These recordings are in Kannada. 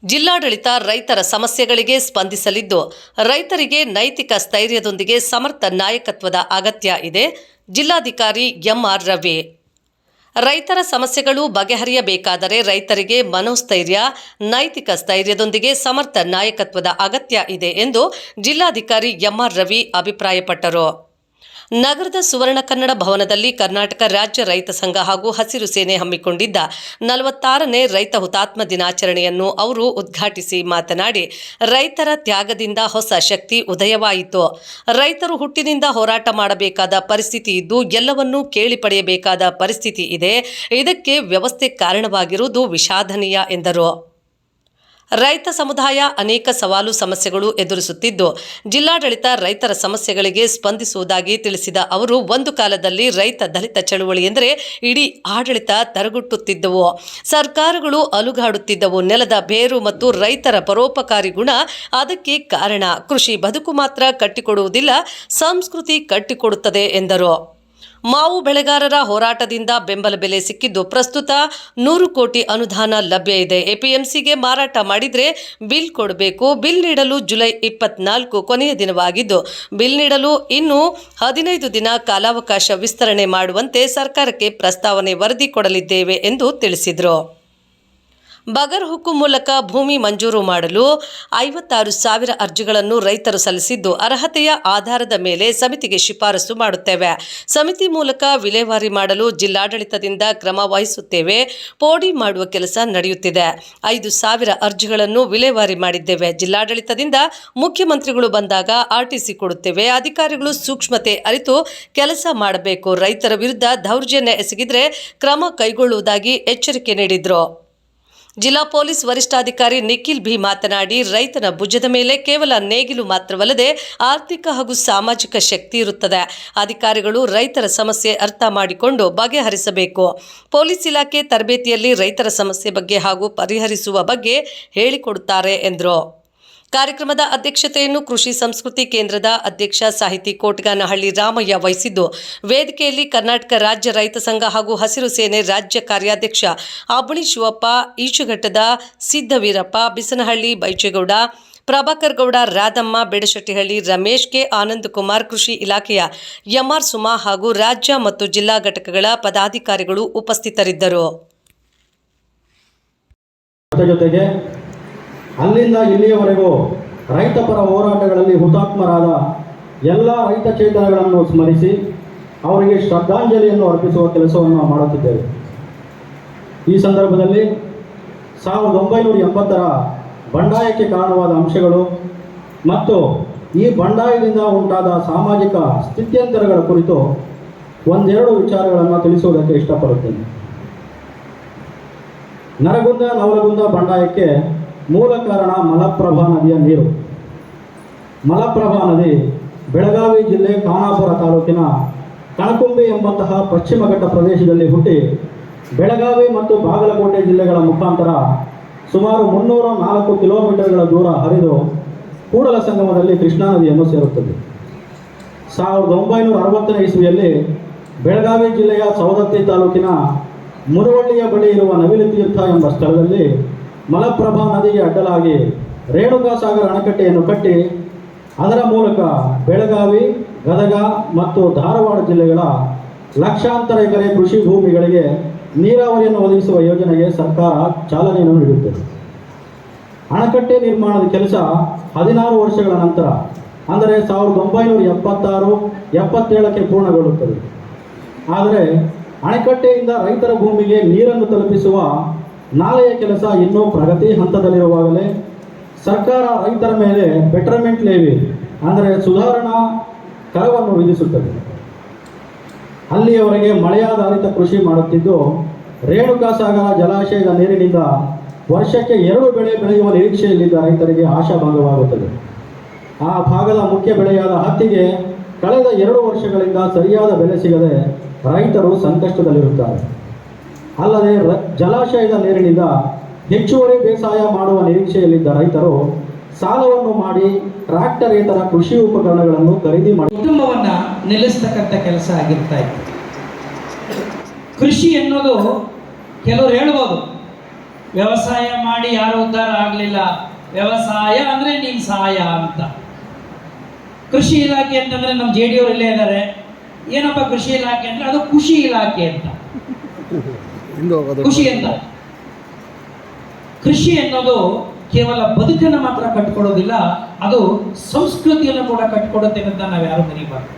ಜಿಲ್ಲಾಡಳಿತ ರೈತರ ಸಮಸ್ಯೆಗಳಿಗೆ ಸ್ಪಂದಿಸಲಿದ್ದು, ರೈತರಿಗೆ ನೈತಿಕ ಸ್ಥೈರ್ಯದೊಂದಿಗೆ ಸಮರ್ಥ ನಾಯಕತ್ವದ ಅಗತ್ಯ ಇದೆ. ಜಿಲ್ಲಾಧಿಕಾರಿ ಎಂಆರ್ ರವಿ. ರೈತರ ಸಮಸ್ಯೆಗಳು ಬಗೆಹರಿಯಬೇಕಾದರೆ ರೈತರಿಗೆ ಮನೋಸ್ಥೈರ್ಯ, ನೈತಿಕ ಸ್ಥೈರ್ಯದೊಂದಿಗೆ ಸಮರ್ಥ ನಾಯಕತ್ವದ ಅಗತ್ಯ ಇದೆ ಎಂದು ಜಿಲ್ಲಾಧಿಕಾರಿ ಎಂಆರ್ ರವಿ ಅಭಿಪ್ರಾಯಪಟ್ಟರು. ನಗರದ ಸುವರ್ಣ ಕನ್ನಡ ಭವನದಲ್ಲಿ ಕರ್ನಾಟಕ ರಾಜ್ಯ ರೈತ ಸಂಘ ಹಾಗೂ ಹಸಿರು ಸೇನೆ ಹಮ್ಮಿಕೊಂಡಿದ್ದ 46ನೇ ರೈತ ಹುತಾತ್ಮ ದಿನಾಚರಣೆಯನ್ನು ಅವರು ಉದ್ಘಾಟಿಸಿ ಮಾತನಾಡಿ, ರೈತರ ತ್ಯಾಗದಿಂದ ಹೊಸ ಶಕ್ತಿ ಉದಯವಾಯಿತು. ರೈತರು ಹುಟ್ಟಿನಿಂದ ಹೋರಾಟ ಮಾಡಬೇಕಾದ ಪರಿಸ್ಥಿತಿ ಇದ್ದು ಎಲ್ಲವನ್ನೂ ಕೇಳಿ ಪಡೆಯಬೇಕಾದ ಪರಿಸ್ಥಿತಿ ಇದೆ. ಇದಕ್ಕೆ ವ್ಯವಸ್ಥೆ ಕಾರಣವಾಗಿರುವುದು ವಿಷಾದನೀಯ ಎಂದರು. ರೈತ ಸಮುದಾಯ ಅನೇಕ ಸವಾಲು ಸಮಸ್ಯೆಗಳು ಎದುರಿಸುತ್ತಿದ್ದು, ಜಿಲ್ಲಾಡಳಿತ ರೈತರ ಸಮಸ್ಯೆಗಳಿಗೆ ಸ್ಪಂದಿಸುವುದಾಗಿ ತಿಳಿಸಿದ ಅವರು, ಒಂದು ಕಾಲದಲ್ಲಿ ರೈತ ದಲಿತ ಚಳುವಳಿ ಎಂದರೆ ಇಡೀ ಆಡಳಿತ ತರಗುಟ್ಟುತ್ತಿದ್ದವು, ಸರ್ಕಾರಗಳು ಅಲುಗಾಡುತ್ತಿದ್ದವು. ನೆಲದ ಬೇರು ಮತ್ತು ರೈತರ ಪರೋಪಕಾರಿ ಗುಣ ಅದಕ್ಕೆ ಕಾರಣ. ಕೃಷಿ ಬದುಕು ಮಾತ್ರ ಕಟ್ಟಿಕೊಡುವುದಿಲ್ಲ, ಸಂಸ್ಕೃತಿ ಕಟ್ಟಿಕೊಡುತ್ತದೆ ಎಂದರು. ಮಾವು ಬೆಳೆಗಾರರ ಹೋರಾಟದಿಂದ ಬೆಂಬಲ ಬೆಲೆ ಸಿಕ್ಕಿದ್ದು, ಪ್ರಸ್ತುತ 100 ಕೋಟಿ ಅನುದಾನ ಲಭ್ಯ ಇದೆ. ಎಪಿಎಂಸಿಗೆ ಮಾರಾಟ ಮಾಡಿದರೆ ಬಿಲ್ ಕೊಡಬೇಕು. ಬಿಲ್ ನೀಡಲು ಜುಲೈ 24 ಕೊನೆಯ ದಿನವಾಗಿದ್ದು, ಬಿಲ್ ನೀಡಲು ಇನ್ನೂ 15 ದಿನ ಕಾಲಾವಕಾಶ ವಿಸ್ತರಣೆ ಮಾಡುವಂತೆ ಸರ್ಕಾರಕ್ಕೆ ಪ್ರಸ್ತಾವನೆ ವರದಿ ಕೊಡಲಿದ್ದೇವೆ ಎಂದು ತಿಳಿಸಿದರು. ಬಗರ್ ಹುಕ್ಕು ಮೂಲಕ ಭೂಮಿ ಮಂಜೂರು ಮಾಡಲು 56,000 ಅರ್ಜಿಗಳನ್ನು ರೈತರು ಸಲ್ಲಿಸಿದ್ದು, ಅರ್ಹತೆಯ ಆಧಾರದ ಮೇಲೆ ಸಮಿತಿಗೆ ಶಿಫಾರಸು ಮಾಡುತ್ತೇವೆ. ಸಮಿತಿ ಮೂಲಕ ವಿಲೇವಾರಿ ಮಾಡಲು ಜಿಲ್ಲಾಡಳಿತದಿಂದ ಕ್ರಮ ವಹಿಸುತ್ತೇವೆ. ಪೋಡಿ ಮಾಡುವ ಕೆಲಸ ನಡೆಯುತ್ತಿದೆ. 5,000 ಅರ್ಜಿಗಳನ್ನು ವಿಲೇವಾರಿ ಮಾಡಿದ್ದೇವೆ. ಜಿಲ್ಲಾಡಳಿತದಿಂದ ಮುಖ್ಯಮಂತ್ರಿಗಳು ಬಂದಾಗ ಆರ್ಟಿಸಿ ಕೊಡುತ್ತೇವೆ. ಅಧಿಕಾರಿಗಳು ಸೂಕ್ಷ್ಮತೆ ಅರಿತು ಕೆಲಸ ಮಾಡಬೇಕು. ರೈತರ ವಿರುದ್ಧ ದೌರ್ಜನ್ಯ ಎಸಗಿದರೆ ಕ್ರಮ ಕೈಗೊಳ್ಳುವುದಾಗಿ ಎಚ್ಚರಿಕೆ ನೀಡಿದರು. ಜಿಲ್ಲಾ ಪೊಲೀಸ್ ವರಿಷ್ಠಾಧಿಕಾರಿ ನಿಖಿಲ್ ಬಿ ಮಾತನಾಡಿ, ರೈತನ ಭುಜದ ಮೇಲೆ ಕೇವಲ ನೇಗಿಲು ಮಾತ್ರವಲ್ಲದೆ ಆರ್ಥಿಕ ಹಾಗೂ ಸಾಮಾಜಿಕ ಶಕ್ತಿ ಇರುತ್ತದೆ. ಅಧಿಕಾರಿಗಳು ರೈತರ ಸಮಸ್ಯೆ ಅರ್ಥ ಮಾಡಿಕೊಂಡು ಬಗೆಹರಿಸಬೇಕು. ಪೊಲೀಸ್ ಇಲಾಖೆ ತರಬೇತಿಯಲ್ಲಿ ರೈತರ ಸಮಸ್ಯೆ ಬಗ್ಗೆ ಹಾಗೂ ಪರಿಹರಿಸುವ ಬಗ್ಗೆ ಹೇಳಿಕೊಡುತ್ತಾರೆ ಎಂದರು. ಕಾರ್ಯಕ್ರಮದ ಅಧ್ಯಕ್ಷತೆಯನ್ನು ಕೃಷಿ ಸಂಸ್ಕೃತಿ ಕೇಂದ್ರದ ಅಧ್ಯಕ್ಷ ಸಾಹಿತಿ ಕೋಟಗಾನಹಳ್ಳಿ ರಾಮಯ್ಯ ವಹಿಸಿದ್ದು, ವೇದಿಕೆಯಲ್ಲಿ ಕರ್ನಾಟಕ ರಾಜ್ಯ ರೈತ ಸಂಘ ಹಾಗೂ ಹಸಿರು ಸೇನೆ ರಾಜ್ಯ ಕಾರ್ಯಾಧ್ಯಕ್ಷ ಅಬಣಿ ಶಿವಪ್ಪ, ಈಚುಘಟ್ಟದ ಸಿದ್ದವೀರಪ್ಪ, ಬಿಸನಹಳ್ಳಿ ಬೈಚೇಗೌಡ, ಪ್ರಭಾಕರ್ ಗೌಡ, ರಾಧಮ್ಮ, ಬೇಡಶೆಟ್ಟಿಹಳ್ಳಿ, ರಮೇಶ್, ಕೆ ಆನಂದಕುಮಾರ್, ಕೃಷಿ ಇಲಾಖೆಯ ಎಂಆರ್ ಸುಮಾ ಹಾಗೂ ರಾಜ್ಯ ಮತ್ತು ಜಿಲ್ಲಾ ಘಟಕಗಳ ಪದಾಧಿಕಾರಿಗಳು ಉಪಸ್ಥಿತರಿದ್ದರು. ಅಲ್ಲಿಂದ ಇಲ್ಲಿಯವರೆಗೂ ರೈತಪರ ಹೋರಾಟಗಳಲ್ಲಿ ಹುತಾತ್ಮರಾದ ಎಲ್ಲ ರೈತ ಚೇತನಗಳನ್ನು ಸ್ಮರಿಸಿ ಅವರಿಗೆ ಶ್ರದ್ಧಾಂಜಲಿಯನ್ನು ಅರ್ಪಿಸುವ ಕೆಲಸವನ್ನು ಮಾಡುತ್ತಿದ್ದೇವೆ. ಈ ಸಂದರ್ಭದಲ್ಲಿ 1980ರ ಬಂಡಾಯಕ್ಕೆ ಕಾರಣವಾದ ಅಂಶಗಳು ಮತ್ತು ಈ ಬಂಡಾಯದಿಂದ ಉಂಟಾದ ಸಾಮಾಜಿಕ ಸ್ಥಿತ್ಯಂತರಗಳ ಕುರಿತು ಒಂದೆರಡು ವಿಚಾರಗಳನ್ನು ತಿಳಿಸುವುದಕ್ಕೆ ಇಷ್ಟಪಡುತ್ತೇನೆ. ನರಗುಂದ ನವಲಗುಂದ ಬಂಡಾಯಕ್ಕೆ ಮೂಲ ಕಾರಣ ಮಲಪ್ರಭಾ ನದಿಯ ನೀರು. ಮಲಪ್ರಭಾ ನದಿ ಬೆಳಗಾವಿ ಜಿಲ್ಲೆ ಖಾನಾಪುರ ತಾಲೂಕಿನ ಕಣಕುಂಬಿ ಎಂಬಂತಹ ಪಶ್ಚಿಮ ಘಟ್ಟ ಪ್ರದೇಶದಲ್ಲಿ ಹುಟ್ಟಿ ಬೆಳಗಾವಿ ಮತ್ತು ಬಾಗಲಕೋಟೆ ಜಿಲ್ಲೆಗಳ ಮುಖಾಂತರ ಸುಮಾರು 304 ಕಿಲೋಮೀಟರ್ಗಳ ದೂರ ಹರಿದು ಕೂಡಲ ಸಂಗಮದಲ್ಲಿ ಕೃಷ್ಣಾ ನದಿಯನ್ನು ಸೇರುತ್ತದೆ. 1960ನೇ ಇಸ್ವಿಯಲ್ಲಿ ಬೆಳಗಾವಿ ಜಿಲ್ಲೆಯ ಸವದತ್ತಿ ತಾಲೂಕಿನ ಮುರವಳ್ಳಿಯ ಬಳಿ ಇರುವ ನವಿಲು ತೀರ್ಥ ಎಂಬ ಸ್ಥಳದಲ್ಲಿ ಮಲಪ್ರಭಾ ನದಿಗೆ ಅಡ್ಡಲಾಗಿ ರೇಣುಕಾಸಾಗರ ಅಣೆಕಟ್ಟೆಯನ್ನು ಕಟ್ಟಿ ಅದರ ಮೂಲಕ ಬೆಳಗಾವಿ, ಗದಗ ಮತ್ತು ಧಾರವಾಡ ಜಿಲ್ಲೆಗಳ ಲಕ್ಷಾಂತರ ಎಕರೆ ಕೃಷಿ ಭೂಮಿಗಳಿಗೆ ನೀರಾವರಿಯನ್ನು ಒದಗಿಸುವ ಯೋಜನೆಗೆ ಸರ್ಕಾರ ಚಾಲನೆಯನ್ನು ನೀಡುತ್ತದೆ. ಅಣೆಕಟ್ಟೆ ನಿರ್ಮಾಣದ ಕೆಲಸ 16 ವರ್ಷಗಳ ನಂತರ ಅಂದರೆ 1976-77ಕ್ಕೆ ಪೂರ್ಣಗೊಳ್ಳುತ್ತದೆ. ಆದರೆ ಅಣೆಕಟ್ಟೆಯಿಂದ ರೈತರ ಭೂಮಿಗೆ ನೀರನ್ನು ತಲುಪಿಸುವ ನಾಲೆಯ ಕೆಲಸ ಇನ್ನೂ ಪ್ರಗತಿ ಹಂತದಲ್ಲಿರುವಾಗಲೇ ಸರ್ಕಾರ ರೈತರ ಮೇಲೆ ಬೆಟರ್ಮೆಂಟ್ ಲೇವಿ ಅಂದರೆ ಸುಧಾರಣಾ ಕರವನ್ನು ವಿಧಿಸುತ್ತದೆ. ಅಲ್ಲಿಯವರೆಗೆ ಮಳೆಯಾಧಾರಿತ ಕೃಷಿ ಮಾಡುತ್ತಿದ್ದು, ರೇಣುಕಾಸಾಗರ ಜಲಾಶಯದ ನೀರಿನಿಂದ ವರ್ಷಕ್ಕೆ 2 ಬೆಳೆ ಬೆಳೆಯುವ ನಿರೀಕ್ಷೆಯಲ್ಲಿದ್ದ ರೈತರಿಗೆ ಆಶಾಭಂಗವಾಗುತ್ತದೆ. ಆ ಭಾಗದ ಮುಖ್ಯ ಬೆಳೆಯಾದ ಹತ್ತಿಗೆ ಕಳೆದ 2 ವರ್ಷಗಳಿಂದ ಸರಿಯಾದ ಬೆಲೆ ಸಿಗದೆ ರೈತರು ಸಂಕಷ್ಟದಲ್ಲಿರುತ್ತಾರೆ. ಅಲ್ಲದೆ ಜಲಾಶಯದ ನೀರಿನಿಂದ ಹೆಚ್ಚುವರಿ ಬೇಸಾಯ ಮಾಡುವ ನಿರೀಕ್ಷೆಯಲ್ಲಿದ್ದ ರೈತರು ಸಾಲವನ್ನು ಮಾಡಿ ಟ್ರ್ಯಾಕ್ಟರೇತರ ಕೃಷಿ ಉಪಕರಣಗಳನ್ನು ಖರೀದಿ ಮಾಡಿ ಕುಟುಂಬವನ್ನು ನಿಲ್ಲಿಸ್ತಕ್ಕಂಥ ಕೆಲಸ ಆಗಿರ್ತಾ ಇತ್ತು. ಕೃಷಿ ಎನ್ನುವುದು ಕೆಲವರು ಹೇಳ್ಬೋದು ವ್ಯವಸಾಯ ಮಾಡಿ ಯಾರು ಉದ್ಧಾರ ಆಗಲಿಲ್ಲ, ವ್ಯವಸಾಯ ಅಂದರೆ ನೀನು ಸಹಾಯ ಅಂತ. ಕೃಷಿ ಇಲಾಖೆ ಅಂತಂದರೆ ನಮ್ಮ ಜೆ ಡಿ ಅವರು ಇಲ್ಲೇ ಇದ್ದಾರೆ. ಏನಪ್ಪ ಕೃಷಿ ಇಲಾಖೆ ಅಂದರೆ ಅದು ಖುಷಿ ಇಲಾಖೆ ಅಂತ. ಖುಷಿ ಅಂತ, ಕೃಷಿ ಅನ್ನೋದು ಕೇವಲ ಬದುಕನ್ನು ಮಾತ್ರ ಕಟ್ಟಿಕೊಡೋದಿಲ್ಲ, ಅದು ಸಂಸ್ಕೃತಿಯನ್ನು ಕೂಡ ಕಟ್ಟಿಕೊಡುತ್ತೆ ಅಂತ ನಾವು ಯಾರು ಮರಿಬಾರ್ದು.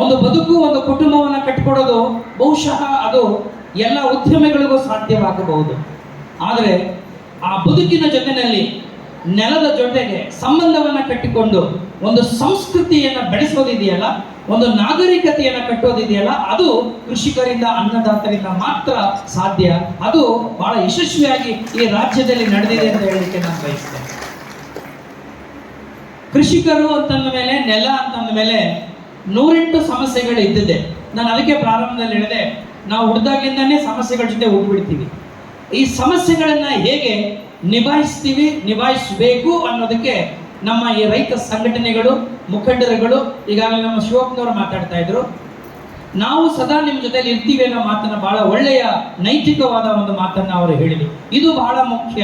ಒಂದು ಬದುಕು, ಒಂದು ಕುಟುಂಬವನ್ನು ಕಟ್ಟಿಕೊಡೋದು ಬಹುಶಃ ಅದು ಎಲ್ಲ ಉದ್ಯಮಿಗಳಿಗೂ ಸಾಧ್ಯವಾಗಬಹುದು. ಆದರೆ ಆ ಬದುಕಿನ ಜೊತೆಯಲ್ಲಿ ನೆಲದ ಜೊತೆಗೆ ಸಂಬಂಧವನ್ನು ಕಟ್ಟಿಕೊಂಡು ಒಂದು ಸಂಸ್ಕೃತಿಯನ್ನು ಬೆಳೆಸೋದಿದೆಯಲ್ಲ, ಒಂದು ನಾಗರಿಕತೆಯನ್ನು ಕಟ್ಟೋದಿದೆಯಲ್ಲ, ಅದು ಕೃಷಿಕರಿಂದ, ಅನ್ನದಾತರಿಂದ ಮಾತ್ರ ಸಾಧ್ಯ. ಅದು ಬಹಳ ಯಶಸ್ವಿಯಾಗಿ ಈ ರಾಜ್ಯದಲ್ಲಿ ನಡೆದಿದೆ ಅಂತ ಹೇಳಲಿಕ್ಕೆ ನಾನು ಬಯಸ್ತೇನೆ. ಕೃಷಿಕರು ಅಂತಂದ ಮೇಲೆ, ನೆಲ ಅಂತಂದ ಮೇಲೆ 108 ಸಮಸ್ಯೆಗಳು ಇದ್ದಿದೆ. ನಾನು ಅದಕ್ಕೆ ಪ್ರಾರಂಭದಲ್ಲಿ ಹೇಳಿದೆ, ನಾವು ಹುಡ್ದಾಗಿಂದಾನೇ ಸಮಸ್ಯೆಗಳ ಜೊತೆ ಹುಟ್ಬಿಡ್ತೀವಿ. ಈ ಸಮಸ್ಯೆಗಳನ್ನು ಹೇಗೆ ನಿಭಾಯಿಸ್ತೀವಿ, ನಿಭಾಯಿಸಬೇಕು ಅನ್ನೋದಕ್ಕೆ ನಮ್ಮ ಈ ರೈತ ಸಂಘಟನೆಗಳು, ಮುಖಂಡರುಗಳು, ಈಗಾಗಲೇ ನಮ್ಮ ಶಿವಪ್ಪನವರು ಮಾತಾಡ್ತಾ ಇದ್ರು, ನಾವು ಸದಾ ನಿಮ್ಮ ಜೊತೆಲಿ ಇರ್ತೀವಿ ಅನ್ನೋ ಮಾತನ್ನ, ಬಹಳ ಒಳ್ಳೆಯ ನೈತಿಕವಾದ ಒಂದು ಮಾತನ್ನು ಅವರು ಹೇಳಿದರು. ಇದು ಬಹಳ ಮುಖ್ಯ.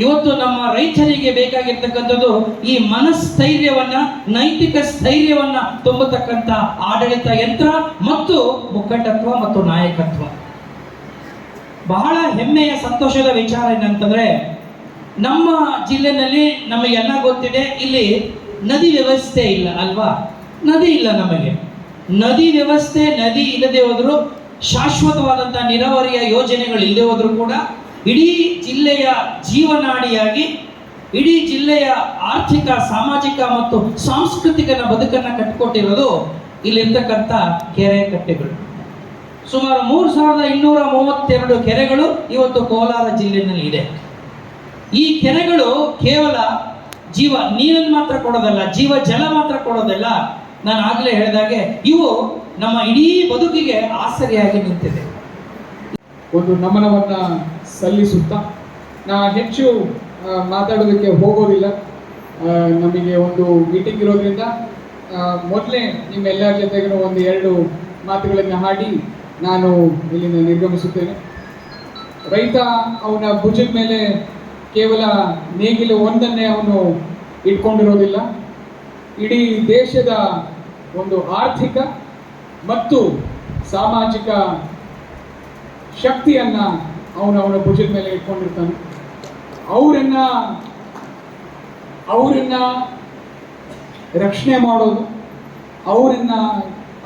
ಇವತ್ತು ನಮ್ಮ ರೈತರಿಗೆ ಬೇಕಾಗಿರ್ತಕ್ಕಂಥದ್ದು ಈ ಮನಸ್ಥೈರ್ಯವನ್ನ, ನೈತಿಕ ಸ್ಥೈರ್ಯವನ್ನ ತುಂಬತಕ್ಕಂಥ ಆಡಳಿತ ಯಂತ್ರ ಮತ್ತು ಮುಖಂಡತ್ವ ಮತ್ತು ನಾಯಕತ್ವ. ಬಹಳ ಹೆಮ್ಮೆಯ, ಸಂತೋಷದ ವಿಚಾರ ಏನಂತಂದ್ರೆ, ನಮ್ಮ ಜಿಲ್ಲೆನಲ್ಲಿ ನಮಗೆಲ್ಲ ಗೊತ್ತಿದೆ, ಇಲ್ಲಿ ನದಿ ವ್ಯವಸ್ಥೆ ಇಲ್ಲ ಅಲ್ವಾ? ನದಿ ಇಲ್ಲ ನಮಗೆ. ನದಿ ವ್ಯವಸ್ಥೆ, ನದಿ ಇಲ್ಲದೆ ಹೋದ್ರು, ಶಾಶ್ವತವಾದಂಥ ನೀರಾವರಿಯ ಯೋಜನೆಗಳು ಇಲ್ಲದೆ ಹೋದ್ರು ಕೂಡ ಇಡೀ ಜಿಲ್ಲೆಯ ಜೀವನಾಡಿಯಾಗಿ, ಇಡೀ ಜಿಲ್ಲೆಯ ಆರ್ಥಿಕ, ಸಾಮಾಜಿಕ ಮತ್ತು ಸಾಂಸ್ಕೃತಿಕ ಬದುಕನ್ನು ಕಟ್ಟಿಕೊಟ್ಟಿರೋದು ಇಲ್ಲಿರ್ತಕ್ಕಂಥ ಕೆರೆ ಕಟ್ಟೆಗಳು. ಸುಮಾರು 3232 ಕೆರೆಗಳು ಇವತ್ತು ಕೋಲಾರ ಜಿಲ್ಲೆಯಲ್ಲಿ ಇದೆ. ಈ ಕೆರೆಗಳು ಕೇವಲ ಜೀವ ನೀರನ್ನು ಮಾತ್ರ ಕೊಡೋದಲ್ಲ, ಜೀವ ಜಲ ಮಾತ್ರ ಕೊಡೋದಲ್ಲ, ನಾನು ಆಗಲೇ ಹೇಳಿದಾಗೆ ಇವು ನಮ್ಮ ಇಡೀ ಬದುಕಿಗೆ ಆಸರೆಯಾಗಿ ನಿಂತಿದೆ. ಒಂದು ನಮನವನ್ನು ಸಲ್ಲಿಸುತ್ತಾ, ನಾ ಹೆಚ್ಚು ಮಾತಾಡೋದಕ್ಕೆ ಹೋಗೋದಿಲ್ಲ. ನಮಗೆ ಒಂದು ಮೀಟಿಂಗ್ ಇರೋದ್ರಿಂದ ಮೊದಲೇ ನಿಮ್ಮೆಲ್ಲರ ಜೊತೆಗೂ ಒಂದು 2 ಮಾತುಗಳನ್ನು ಹಾಡಿ ನಾನು ಇಲ್ಲಿಂದ ನಿರ್ಗಮಿಸುತ್ತೇನೆ. ರೈತ ಅವನ ಭುಜದ ಮೇಲೆ ಕೇವಲ ನೇಗಿಲು ಒಂದನ್ನೇ ಅವನು ಇಟ್ಕೊಂಡಿರೋದಿಲ್ಲ. ಇಡೀ ದೇಶದ ಒಂದು ಆರ್ಥಿಕ ಮತ್ತು ಸಾಮಾಜಿಕ ಶಕ್ತಿಯನ್ನು ಅವನ ಭುಜದ ಮೇಲೆ ಇಟ್ಕೊಂಡಿರ್ತಾನೆ. ಅವರನ್ನ ರಕ್ಷಣೆ ಮಾಡೋದು,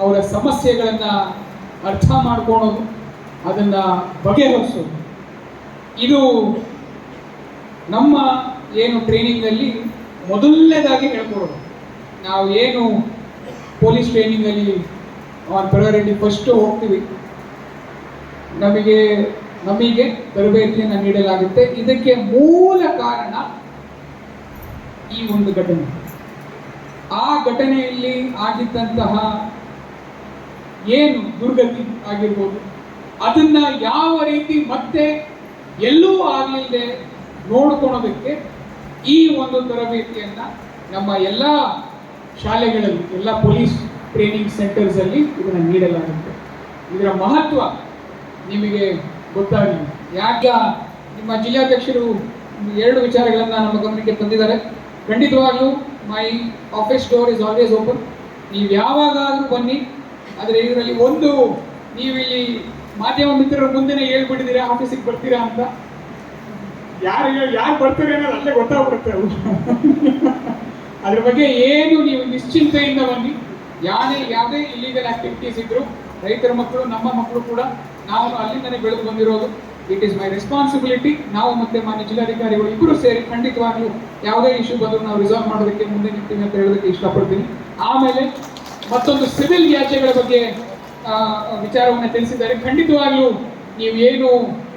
ಅವರ ಸಮಸ್ಯೆಗಳನ್ನು ಅರ್ಥ ಮಾಡ್ಕೊಳೋದು, ಅದನ್ನು ಬಗೆಹರಿಸೋದು, ಇದು ನಮ್ಮ ಏನು ಟ್ರೈನಿಂಗಲ್ಲಿ ಮೊದಲನೇದಾಗಿ ಹೇಳ್ಕೊಡೋದು. ನಾವು ಏನು ಪೊಲೀಸ್ ಟ್ರೈನಿಂಗಲ್ಲಿ ಆನ್ ಪ್ರಯಾರಿಟಿ ಫಸ್ಟು ಹೋಗ್ತೀವಿ, ನಮಗೆ ತರಬೇತಿಯನ್ನು ನೀಡಲಾಗುತ್ತೆ. ಇದಕ್ಕೆ ಮೂಲ ಕಾರಣ ಈ ಒಂದು ಘಟನೆ. ಆ ಘಟನೆಯಲ್ಲಿ ಆಗಿದ್ದಂತಹ ಏನು ದುರ್ಗತಿ ಆಗಿರ್ಬೋದು, ಅದನ್ನ ಯಾವ ರೀತಿ ಮತ್ತೆ ಎಲ್ಲೂ ಆಗಲಿಲ್ಲದೆ ನೋಡ್ಕೊಳೋದಕ್ಕೆ ಈ ಒಂದು ತರಬೇತಿಯನ್ನ ನಮ್ಮ ಎಲ್ಲ ಶಾಲೆಗಳಲ್ಲಿ, ಎಲ್ಲ ಪೊಲೀಸ್ ಟ್ರೈನಿಂಗ್ ಸೆಂಟರ್ಸಲ್ಲಿ ಇದನ್ನು ನೀಡಲಾಗುತ್ತೆ. ಇದರ ಮಹತ್ವ ನಿಮಗೆ ಗೊತ್ತಾಗಲಿ. ಯಾಕೆ ನಿಮ್ಮ ಜಿಲ್ಲಾಧ್ಯಕ್ಷರು 2 ವಿಚಾರಗಳನ್ನು ನಮ್ಮ ಗಮನಕ್ಕೆ ತಂದಿದ್ದಾರೆ. ಖಂಡಿತವಾಗ್ಲೂ my office door is always open. ನೀವು ಯಾವಾಗಾದರೂ ಬನ್ನಿ. ಆದರೆ ಇದರಲ್ಲಿ ಒಂದು, ನೀವು ಇಲ್ಲಿ ಮಾಧ್ಯಮ ಮಿತ್ರರ ಮುಂದೆನೇ ಹೇಳ್ಬಿಟ್ಟಿದ್ದೀರಾ ಆಫೀಸಿಗೆ ಬರ್ತೀರಾ ಅಂತ. ಯಾರು ಬರ್ತಾರೆ ಅನ್ನೋದು ಅಲ್ಲೇ ಗೊತ್ತಾಗ್ಬಿಡುತ್ತೆ. ಅದ್ರ ಬಗ್ಗೆ ಏನು ನೀವು ನಿಶ್ಚಿಂತೆಯಿಂದ ಬನ್ನಿ. ಯಾವುದೇ ಇಲ್ಲೀಗಲ್ ಆಕ್ಟಿವಿಟೀಸ್ ಇದ್ರು, ರೈತರ ಮಕ್ಕಳು, ನಮ್ಮ ಮಕ್ಕಳು ಕೂಡ, ನಾವು ಅಲ್ಲಿಂದನೇ ಬೆಳೆದು ಬಂದಿರೋದು. It is my responsibility. ನಾವು ಮತ್ತೆ ಮಾನ್ಯ ಜಿಲ್ಲಾಧಿಕಾರಿಗಳು ಇಬ್ಬರು ಸೇರಿ ಖಂಡಿತವಾಗ್ಲೂ ಯಾವುದೇ ಇಶ್ಯೂ ಬಂದರೂ ನಾವು ರಿಸಾಲ್ವ್ ಮಾಡೋದಕ್ಕೆ ಮುಂದೆ ನಿಂತೀವಿ ಅಂತ ಹೇಳೋದಕ್ಕೆ ಇಷ್ಟಪಡ್ತೀನಿ. ಆಮೇಲೆ ಮತ್ತೊಂದು ಸಿವಿಲ್ ವ್ಯಾಜ್ಯಗಳ ಬಗ್ಗೆ ವಿಚಾರವನ್ನು ತಿಳಿಸಿದ್ದಾರೆ. ಖಂಡಿತವಾಗ್ಲೂ ನೀವು ಏನು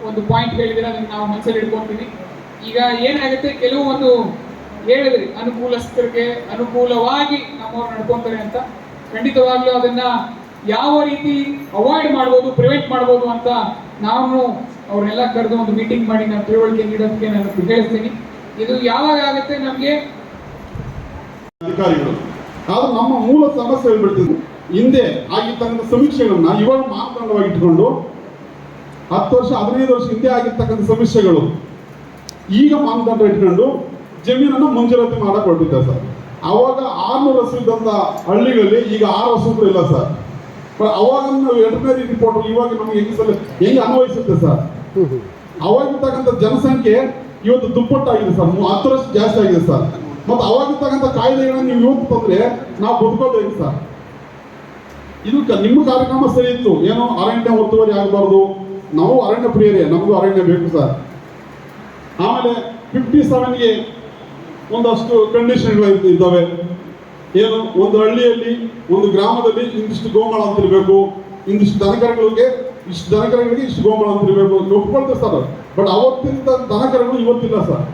ಒಂದು ಪಾಯಿಂಟ್ ಹೇಳಿದ್ರೆ ಅದನ್ನು ನಾವು ಮನಸ್ಸಲ್ಲಿ ಇಟ್ಕೊಳ್ತೀವಿ. ಈಗ ಏನಾಗುತ್ತೆ, ಕೆಲವೊಂದು ಹೇಳಿದ್ರಿ, ಅನುಕೂಲಸ್ಥರಿಗೆ ಅನುಕೂಲವಾಗಿ ನಮ್ಮವ್ರು ನಡ್ಕೊತಾರೆ ಅಂತ. ಖಂಡಿತವಾಗ್ಲೂ ಅದನ್ನ ಯಾವ ರೀತಿ ಅವಾಯ್ಡ್ ಮಾಡ್ಬೋದು, ಪ್ರಿವೆಂಟ್ ಮಾಡ್ಬೋದು ಅಂತ ನಾನು ಅವ್ರನ್ನೆಲ್ಲ ಕರೆದು ಒಂದು ಮೀಟಿಂಗ್ ಮಾಡಿ ನಾನು ತಿಳುವಳಿಕೆ ನೀಡೋದಕ್ಕೆ ನಾನು ಹೇಳ್ತೀನಿ. ಇದು ಯಾವಾಗ ಆಗುತ್ತೆ ನಮಗೆ ಅಧಿಕಾರಿಗಳು ಆದ್ರೂ ನಮ್ಮ ಮೂಲ ಸಮಸ್ಯೆ ಹೇಳ್ಬಿಡ್ತಿದ್ವಿ. ಹಿಂದೆ ಆಗಿದ್ದಂಥ ಸಮೀಕ್ಷೆಗಳನ್ನ ಇವಾಗ ಮಾನದಂಡವಾಗಿ ಇಟ್ಕೊಂಡು 10 ವರ್ಷ 15 ವರ್ಷ ಹಿಂದೆ ಆಗಿರ್ತಕ್ಕಂಥ ಸಮಸ್ಯೆಗಳು ಈಗ ಮಾನದಂಡ ಇಟ್ಕೊಂಡು ಜಮೀನನ್ನು ಮಂಜೂರಾತಿ ಮಾಡಕ್ ಹೊರಟಿದ್ದಾರೆ ಸರ್. ಅವಾಗ 600 ಹಸು ಇದ್ದಂಥ ಹಳ್ಳಿಗಳಲ್ಲಿ ಈಗ 6 ಹಸುಗಳು ಇಲ್ಲ ಸರ್. ಅವಾಗ ವೆಟರ್ನರಿ ರಿಪೋರ್ಟ್ ಇವಾಗ ನಮಗೆ ಹೆಂಗೆ ಅನ್ವಯಿಸುತ್ತೆ ಸರ್? ಅವಾಗಿರ್ತಕ್ಕಂಥ ಜನಸಂಖ್ಯೆ ಇವತ್ತು ದುಪ್ಪಟ್ಟಾಗಿದೆ ಸರ್, 10 ವರ್ಷ ಜಾಸ್ತಿ ಆಗಿದೆ ಸರ್. ಮತ್ತು ಅವಾಗಿರ್ತಕ್ಕಂಥ ಕಾಯ್ದೆಗಳನ್ನ ನೀವು ಇವತ್ತು ತಂದ್ರೆ ನಾವು ಬದುಕೋದು ಹೇಗೆ ಸರ್? ಇದು ನಿಮ್ಮ ಕಾರ್ಯಕ್ರಮ ಸರಿ ಇತ್ತು, ಏನೋ ಅರಣ್ಯ ಒತ್ತುವರಿ ಆಗಬಾರ್ದು, ನಾವು ಅರಣ್ಯ ಪ್ರಿಯರೇ, ನಮಗೂ ಅರಣ್ಯ ಬೇಕು ಸರ್. ಆಮೇಲೆ 57ಗೆ ಒಂದಷ್ಟು ಕಂಡೀಷನ್ಗಳು ಇದ್ದಾವೆ. ಏನು, ಒಂದು ಹಳ್ಳಿಯಲ್ಲಿ ಒಂದು ಗ್ರಾಮದಲ್ಲಿ ಇಂದಿಷ್ಟು ಗೋಮಾಳ ಅಂತ ಇರಬೇಕು, ಇಂದಿಷ್ಟು ದನಕರುಗಳಿಗೆ ಇಷ್ಟು ಗೋಮಾಳ ಅಂತ ಇರಬೇಕು, ಒಪ್ಕೊಳ್ತೇವೆ ಸರ್. ಬಟ್ ಅವತ್ತಿದ್ದ ದನಕರುಗಳು ಇವತ್ತಿಲ್ಲ ಸರ್.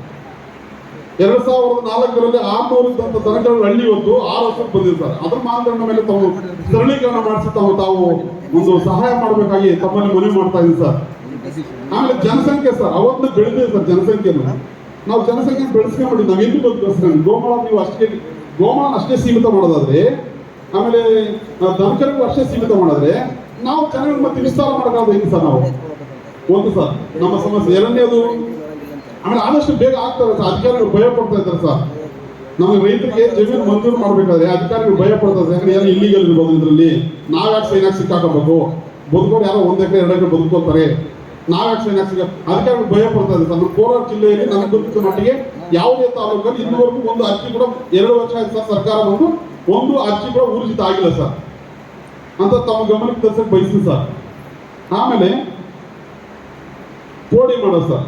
2004ರಲ್ಲಿ 600 ಇದ್ದಂಥ ದನಕರುಗಳ ಹಳ್ಳಿ ಇವತ್ತು 6 ವರ್ಷಕ್ಕೆ ಬಂದಿದೆ ಸರ್. ಅದ್ರ ಮಾನದಂಡ ಮೇಲೆ ತಾವು ಸರಳೀಕರಣ ಮಾಡಿಸಿ ತಾವು ಒಂದು ಸಹಾಯ ಮಾಡಬೇಕಾಗಿ ತಮ್ಮಲ್ಲಿ ಮನವಿ ಮಾಡ್ತಾ ಇದ್ದೀವಿ ಸರ್. ಆಮೇಲೆ ಜನಸಂಖ್ಯೆ ಸರ್, ಅವತ್ತು ಬೆಳೆದಿದೆ ಸರ್ ಜನಸಂಖ್ಯೆನು. ನಾವು ಜನಸಂಖ್ಯೆ ಬೆಳೆಸ್ಕೊಂಡ್ಬಿಟ್ಟು ನಾವು ಎಲ್ಲಿ ಬದುಕಿಸ್ಕೊಂಡು ಗೋಮಾಳ ನೀವು ಗೋಮಾಳ ಅಷ್ಟೇ ಸೀಮಿತ ಮಾಡೋದಾದ್ರೆ, ಆಮೇಲೆ ದನಕರಿಗೂ ಅಷ್ಟೇ ಸೀಮಿತ ಮಾಡಿದ್ರೆ ನಾವು ಜನಗಳು ಮತ್ತೆ ವಿಸ್ತಾರ ಮಾಡೋಕ್ಕಾಗ ಹೆಂಗೆ ಸರ್? ನಾವು ಒಂದು ಸರ್ ನಮ್ಮ ಸಮಸ್ಯೆ. ಎರಡನೇದು, ಆಮೇಲೆ ಆದಷ್ಟು ಬೇಗ ಆಗ್ತದೆ ಸರ್. ಅಧಿಕಾರಿಗಳು ಭಯ ಪಡ್ತಾ ಇದ್ದಾರೆ ಸರ್. ನಮಗೆ ರೈತರಿಗೆ ಜಮೀನು ಮಂಜೂರು ಮಾಡಬೇಕಾದ್ರೆ ಅಧಿಕಾರಿಗಳು ಭಯ ಪಡ್ತಾರೆ. ಯಾಕಂದ್ರೆ ಏನೋ ಇಲ್ಲಿಗಲ್ ಇರ್ಬೋದು, ಇದರಲ್ಲಿ ನಾವ್ಯಾಕೆ ಸೈನಾಗಿ ಸಿಕ್ಕಾಕಬೇಕು, ಬದುಕೋರು ಯಾರೋ 1 ಎಕರೆ 2 ಎಕರೆ ಬದುಕೋತಾರೆ, ನಾವ್ಯಾಕೆ ಸೈನಾಗಿ ಅಧಿಕಾರಿಗಳು ಭಯ ಪಡ್ತಾ ಇದ್ದಾರೆ ಸರ್. ನಮ್ಮ ಕೋಲಾರ ಜಿಲ್ಲೆಯಲ್ಲಿ ನನಗೆ ಗೊತ್ತಿದ್ದ ಮಟ್ಟಿಗೆ ಯಾವುದೇ ತಾಲೂಕಲ್ಲಿ ಇದುವರೆಗೂ ಒಂದು ಅರ್ಜಿ ಕೂಡ 2 ವರ್ಷ ಆಯ್ತು ಸರ್. ಸರ್ಕಾರ ಬಂದು ಒಂದು ಅರ್ಜಿ ಕೂಡ ಊರ್ಜಿತ ಆಗಿಲ್ಲ ಸರ್ ಅಂತ ತಮ್ಮ ಗಮನಕ್ಕೆ ತರ್ಸಕ್ಕೆ ಬಯಸ್ತೀನಿ ಸರ್. ಆಮೇಲೆ ಪೋಡಿ ಮಾಡೋದು ಸರ್,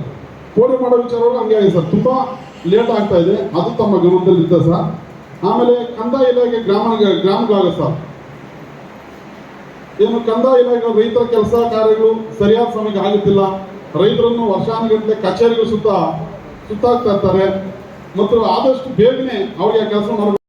ಪೋಡಿ ಮಾಡೋ ವಿಚಾರಗಳು ಹಂಗೆ ಆಗಿದೆ ಸರ್, ತುಂಬಾ ಲೇಟ್ ಆಗ್ತಾ ಇದೆ, ಅದು ತಮ್ಮ ಗಮನದಲ್ಲಿ ಇರ್ತದೆ ಸರ್. ಆಮೇಲೆ ಕಂದಾಯ ಇಲಾಖೆ ಗ್ರಾಮಗಳಾಗ ಸರ್, ಏನು ಕಂದಾಯ ಇಲಾಖೆ ರೈತರ ಕೆಲಸ ಕಾರ್ಯಗಳು ಸರಿಯಾದ ಸಮಯಕ್ಕೆ ಆಗುತ್ತಿಲ್ಲ. ರೈತರನ್ನು ವರ್ಷಾನುಗಟ್ಟಲೆ ಕಚೇರಿಗಳು ಸುತ್ತಾಗ್ತಾ ಇರ್ತಾರೆ ಮತ್ತು ಆದಷ್ಟು ಬೇಗನೆ ಅವರಿಗೆ ಕೆಲಸ ಮಾಡಬೇಕು.